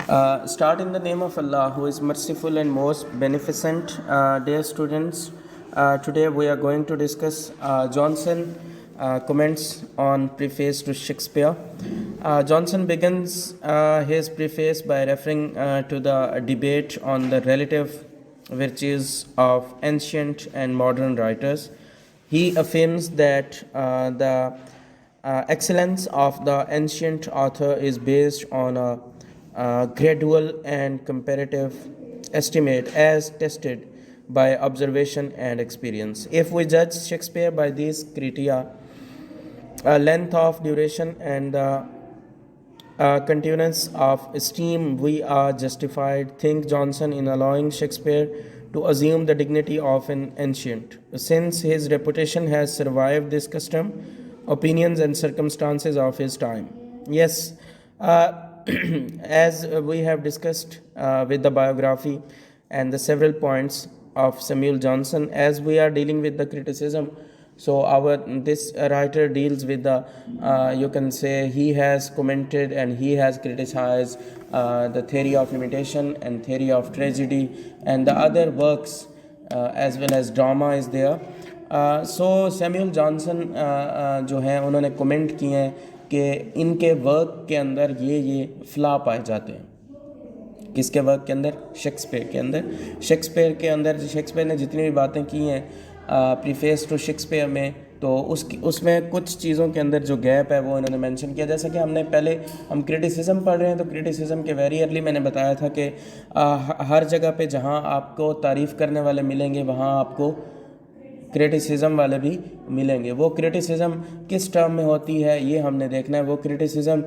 Start in the name of Allah, who is merciful and most beneficent. Dear students, today we are going to discuss Johnson comments on preface to Shakespeare. Johnson begins his preface by referring to the debate on the relative virtues of ancient and modern writers. He affirms that the excellence of the ancient author is based on a gradual and comparative estimate as tested by observation and experience. If we judge Shakespeare by these criteria, length of duration and continuance of esteem, we are justified, think Johnson, in allowing Shakespeare to assume the dignity of an ancient, since his reputation has survived this custom, opinions and circumstances of his time. Yes, as we have discussed with the biography and the several points of Samuel Johnson, as we are dealing with the criticism, so this writer deals with the you can say he has commented and he has criticized the theory of imitation and theory of tragedy and the other works as well as drama is there. So Samuel Johnson जो हैं उन्होंने comment किए हैं कि इनके work के अंदर ये फ्ला पाए जाते हैं। किसके वर्क के अंदर? शेक्सपियर के अंदर। शेक्सपियर ने जितनी भी बातें की हैं प्रीफेस टू शेक्सपियर में, तो उसमें कुछ चीज़ों के अंदर जो गैप है वो इन्होंने मेंशन किया। जैसा कि हम क्रिटिसिज्म पढ़ रहे हैं, तो क्रिटिसिज्म के वेरी अर्ली मैंने बताया था कि हर जगह पे जहाँ आपको तारीफ़ करने वाले मिलेंगे वहाँ आपको क्रिटिसिज्म वाले भी मिलेंगे। वो क्रिटिसिज्म किस टर्म में होती है ये हमने देखना है। वो क्रिटिसिज्म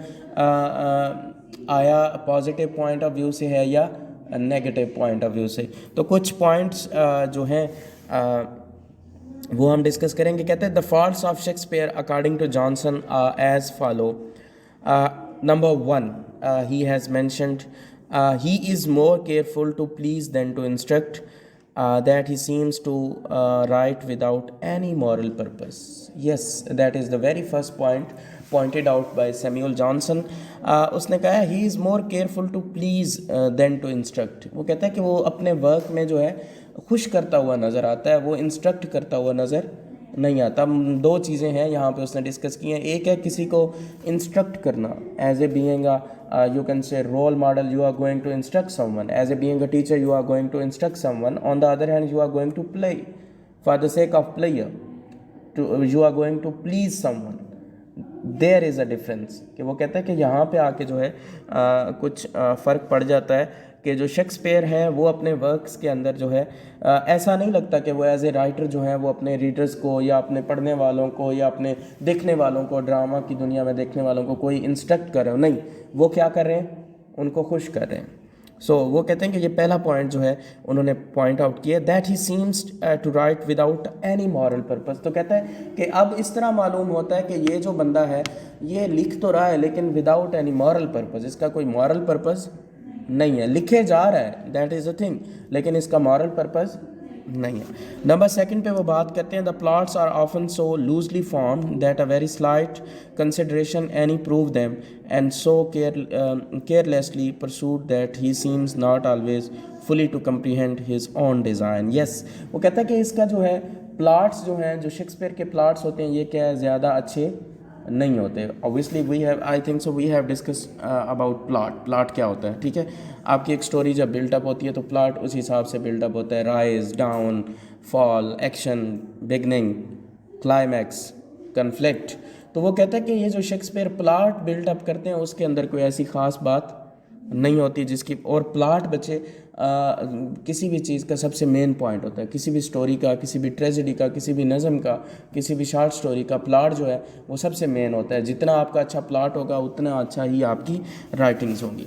आया पॉजिटिव पॉइंट ऑफ व्यू से है या नेगेटिव पॉइंट ऑफ व्यू से। तो कुछ पॉइंट्स जो हैं वो हम डिस्कस करेंगे। कहते हैं the faults of Shakespeare according to Johnson as follow. Number 1, he has mentioned he is more careful to please than to instruct, that he seems to write without any moral purpose. Yes, that is the very first point pointed out by Samuel Johnson. उसने कहा he is more careful to please than to instruct. वो कहता है कि वो अपने work में जो है खुश करता हुआ नज़र आता है, वो इंस्ट्रक्ट करता हुआ नज़र नहीं आता। दो चीज़ें हैं यहाँ पे उसने डिस्कस की हैं। एक है किसी को इंस्ट्रक्ट करना, as a being you can say role model, you are going to instruct someone. As a being a teacher, you are going to instruct someone. On the other hand, you are going to play for the sake of player, you are going to please someone. There is a difference कि वो कहता है कि यहाँ पे आके जो है कुछ फ़र्क पड़ जाता है कि जो शेक्सपियर है वो अपने वर्क्स के अंदर जो है ऐसा नहीं लगता कि वो एज ए राइटर जो है वो अपने रीडर्स को या अपने पढ़ने वालों को या अपने देखने वालों को, ड्रामा की दुनिया में देखने वालों को कोई इंस्ट्रक्ट कर रहे हो। नहीं, वो क्या कर रहे हैं? उनको खुश कर रहे हैं। सो वो कहते हैं कि ये पहला पॉइंट जो है उन्होंने पॉइंट आउट किया, that he seems to write without any moral purpose. तो कहता है कि अब इस तरह मालूम होता है कि ये जो बंदा है ये लिख तो रहा है लेकिन विदाउट एनी मॉरल पर्पस, इसका कोई मॉरल पर्पस नहीं है। लिखे जा रहा है, दैट इज़ अ थिंग, लेकिन इसका मॉरल पर्पस नहीं है। नंबर 2 पे वो बात करते हैं the plots are often so loosely formed that a very slight consideration any prove them and so carelessly pursued that he seems not always fully to comprehend his own design. Yes, वो कहता है कि इसका जो है plots जो हैं, जो शेक्सपियर के प्लॉट्स होते हैं, ये क्या है, ज़्यादा अच्छे नहीं होते। Obviously we have we have discuss about plot क्या होता है। ठीक है, आपकी एक स्टोरी जब बिल्डअप होती है तो प्लॉट उस हिसाब से बिल्डअप होता है, rise, down, fall, action, beginning, climax, conflict. तो वो कहता है कि ये जो शेक्सपियर प्लॉट बिल्डअप करते हैं उसके अंदर कोई ऐसी ख़ास बात नहीं होती जिसकी, और प्लॉट बच्चे किसी भी चीज़ का सबसे मेन पॉइंट होता है। किसी भी स्टोरी का, किसी भी ट्रेजेडी का, किसी भी नज़म का, किसी भी शॉर्ट स्टोरी का प्लॉट जो है वो सबसे मेन होता है। जितना आपका अच्छा प्लॉट होगा उतना अच्छा ही आपकी राइटिंग्स होंगी।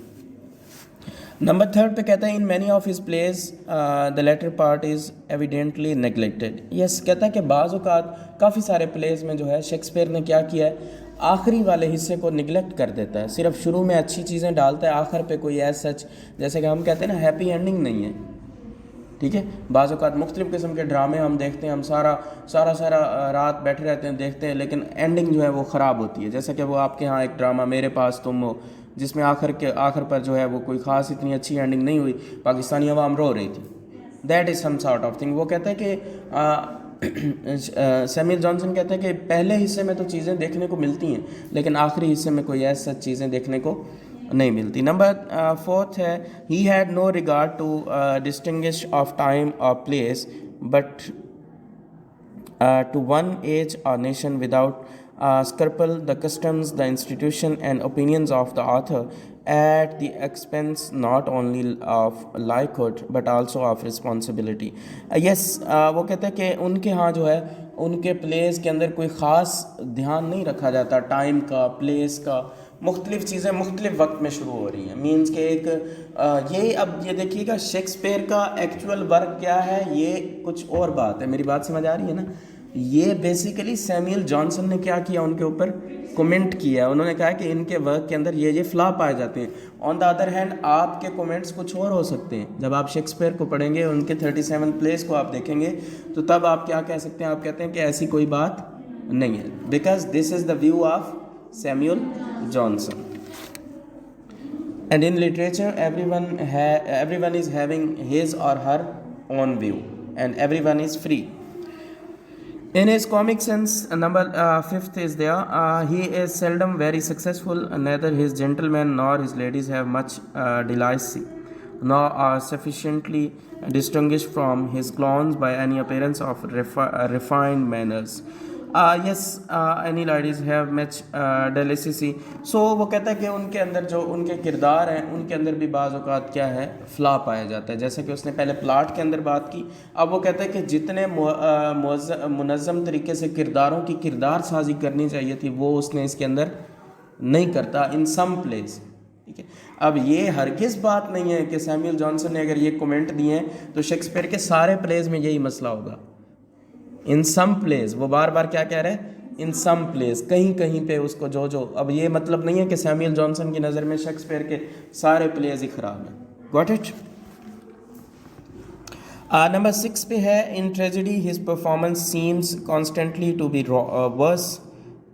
नंबर 3 पे कहता है in many of his plays the latter part is evidently neglected. Yes, कहता है कि बाज़ औक़ात काफ़ी सारे प्लेज में जो है शेक्सपियर ने क्या किया है, आखिरी वाले हिस्से को निगलेक्ट कर देता है। सिर्फ शुरू में अच्छी चीज़ें डालता है, आखिर पे कोई एज सच, जैसे कि हम कहते हैं ना, हैप्पी एंडिंग नहीं है। ठीक है, बाज़ औक़ात मुख्तलिफ़ किस्म के ड्रामे हम देखते हैं, हम सारा रात बैठे रहते हैं देखते हैं, लेकिन एंडिंग जो है वो ख़राब होती है। जैसे कि वो आपके यहाँ एक ड्रामा मेरे पास तुम हो, जिसमें आखिर पर जो है वो कोई ख़ास इतनी अच्छी एंडिंग नहीं हुई, पाकिस्तानी अवाम रो रही थी। That is some sort of thing. वो कहता है कि सैमुअल जॉनसन कहते हैं कि पहले हिस्से में तो चीज़ें देखने को मिलती हैं, लेकिन आखिरी हिस्से में कोई ऐसा चीज़ें देखने को नहीं मिलती। नंबर 4 है, he had no regard to distinguish of time और place but to one age or nation without scruple the customs, the institution and opinions of the author at the expense not only of likelihood but also of responsibility. Yes, वो कहते हैं कि उनके यहाँ जो है उनके प्लेस के अंदर कोई ख़ास ध्यान नहीं रखा जाता, टाइम का, प्लेस का, मुख्तलिफ़ चीज़ें मुख्तलिफ़ वक्त में शुरू हो रही हैं। मीन्स के एक ये अब ये देखिएगा शेक्सपियर का एक्चुअल वर्क क्या है, ये कुछ और बात है। मेरी बात समझ आ रही है ना? ये बेसिकली सैमुअल जॉनसन ने क्या किया, उनके ऊपर कमेंट किया। उन्होंने कहा कि इनके वर्क के अंदर ये फ्लॉ पाए जाते हैं। ऑन द अदर हैंड आपके कमेंट्स कुछ और हो सकते हैं। जब आप शेक्सपियर को पढ़ेंगे, उनके 37 प्लेस को आप देखेंगे, तो तब आप क्या कह सकते हैं? आप कहते हैं कि ऐसी कोई बात नहीं है, because this is the view of Samuel Johnson. And in literature, everyone is having his or her own view, and everyone is free. In his comic sense, number 5th is there. He is seldom very successful. Neither his gentlemen nor his ladies have much delicacy, nor are sufficiently distinguished from his clones by any appearance of refined manners. Yes, any ladies have much delicacy. So वो कहता है कि उनके अंदर जो उनके किरदार हैं, उनके अंदर भी बाज़ औक़ात क्या है, फ्लॉ पाया जाता है। जैसे कि उसने पहले प्लाट के अंदर बात की, अब वो कहता है कि जितने मुनज़्ज़म तरीके से किरदारों की किरदार साजी करनी चाहिए थी, वो उसने इसके अंदर नहीं करता, इन सम प्लेस। ठीक है, अब ये हरगिज़ बात नहीं है कि सैमुअल जॉनसन ने अगर ये कमेंट दिए हैं तो शेक्सपियर के सारे प्लेस में यही मसला होगा। इन सम प्लेस, वो बार बार क्या कह रहे हैं? इन सम प्लेस, कहीं कहीं पे उसको जो अब ये मतलब नहीं है कि सैमुअल जॉनसन की नज़र में शेक्सपियर के सारे प्लेस ही ख़राब हैं। Got it? नंबर 6 पे है, in tragedy his performance seems constantly to be worse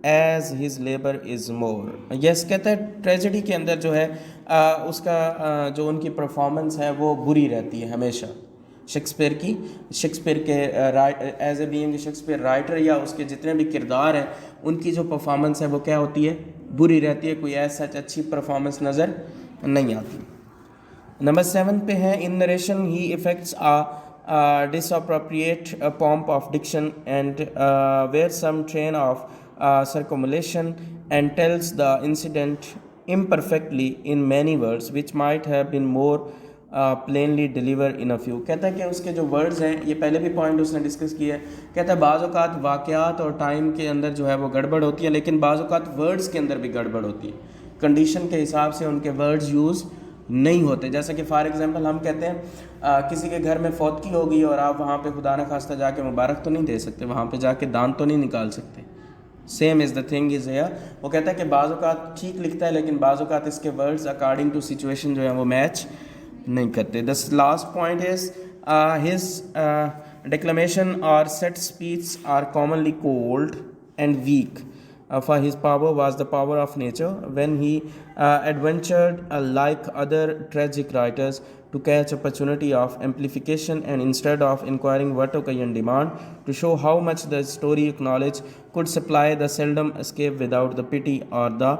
as his labour is more. Yes, कहते हैं ट्रेजेडी के अंदर जो है उसका जो उनकी परफॉर्मेंस है वो बुरी रहती है हमेशा। शेक्सपियर के as a being Shakespeare writer या उसके जितने भी किरदार हैं, उनकी जो परफॉर्मेंस है वो क्या होती है? बुरी रहती है। कोई ऐसा अच्छी परफॉर्मेंस नज़र नहीं आती। नंबर 7 पे है, in narration he effects a disappropriate pomp of diction and where some train of circumlocution and tells the incident imperfectly in many words which might have been more plainly deliver in a few. कहता है कि उसके जो words हैं, ये पहले भी point उसने डिस्कस किया है। कहता है बाज़ औक़ात वाक़यात और टाइम के अंदर जो है वो गड़बड़ होती है, लेकिन बाज़ औक़ात वर्ड्स के अंदर भी गड़बड़ होती है। कंडीशन के हिसाब से उनके वर्ड्स यूज़ नहीं होते। जैसे कि फॉर एग्जांपल हम कहते हैं किसी के घर में फौतगी हो गई और आप वहाँ पे खुदा न खास्ता जाके मुबारक तो नहीं दे सकते, वहाँ पे जाके दान तो नहीं निकाल सकते। Same is the thing is here. वो कहता है कि बाज़ औक़ात ठीक लिखता है, लेकिन बाज़ औक़ात इसके वर्ड्स अकॉर्डिंग टू सिचुएशन जो है वो मैच नहीं करते। The last point is his declamation or set speech are commonly cold and weak, for his power was the power of nature when he adventured like other tragic writers to catch opportunity of amplification and instead of inquiring what occasion demand to show how much the story knowledge could supply the seldom escape without the pity or the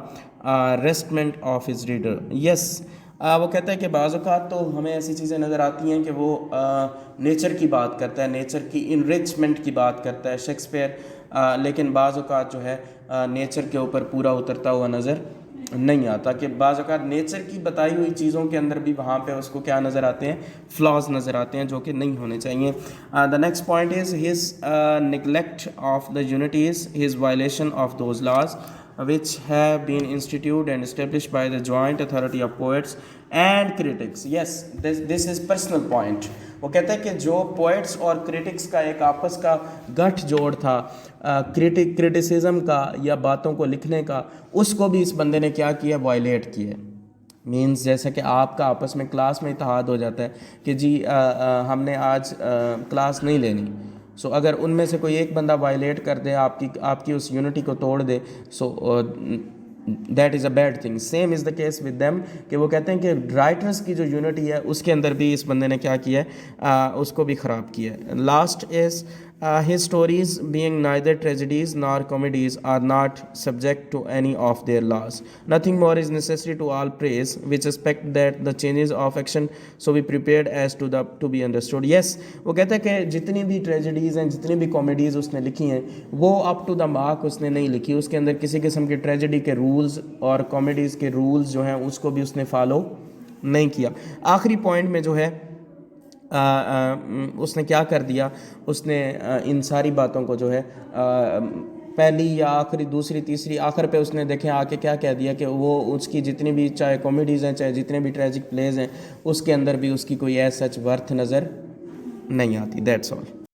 restment of his reader. Yes, वो कहता है कि बाज़ औक़ात तो हमें ऐसी चीज़ें नज़र आती हैं कि वो नेचर की बात करता है, नेचर की इनरिचमेंट की बात करता है शेक्सपियर, लेकिन बाज़ औक़ात जो है नेचर के ऊपर पूरा उतरता हुआ नज़र नहीं आता। कि बाज़ औक़ात नेचर की बताई हुई चीज़ों के अंदर भी वहाँ पे उसको क्या नज़र आते हैं? फ्लॉज नज़र आते हैं, जो कि नहीं होने चाहिए। The next point is his neglect of the unities, his violation of those laws which have been instituted and established by the joint authority of poets and critics. Yes, this is personal point. वो कहता है कि जो poets और critics का एक आपस का गठजोड़ था, क्रिटिसिज्म का या बातों को लिखने का, उसको भी इस बंदे ने क्या किया? वायलेट किया। मीन्स जैसा कि आपका आपस में क्लास में इत्तेहाद हो जाता है कि जी हमने आज क्लास नहीं लेनी, सो अगर उनमें से कोई एक बंदा वायलेट कर दे, आपकी उस यूनिटी को तोड़ दे, so that is a bad thing. Same is the case with them कि वो कहते हैं कि राइटर्स की जो यूनिटी है उसके अंदर भी इस बंदे ने क्या किया है, उसको भी ख़राब किया है। Last is his stories being neither tragedies nor comedies are not subject to any of their laws. Nothing more is necessary to all praise, which expect that the changes of action so be prepared as to be understood. Yes, वो कहता है कि जितनी भी tragedies हैं, जितनी भी comedies उसने लिखी हैं, वो अप टू द मार्क उसने नहीं लिखी। उसके अंदर किसी किस्म की ट्रेजेडी के रूल्स और कॉमेडीज़ के रूल्स जो हैं उसको भी उसने फॉलो नहीं किया। आखिरी पॉइंट में जो है उसने क्या कर दिया, उसने इन सारी बातों को जो है पहली या आखिरी दूसरी तीसरी आखिर पे उसने देखें आके क्या कह दिया कि वो उसकी जितनी भी चाहे कॉमेडीज़ हैं चाहे जितने भी ट्रेजिक प्लेज हैं उसके अंदर भी उसकी कोई ऐसा सच वर्थ नज़र नहीं आती। That's all.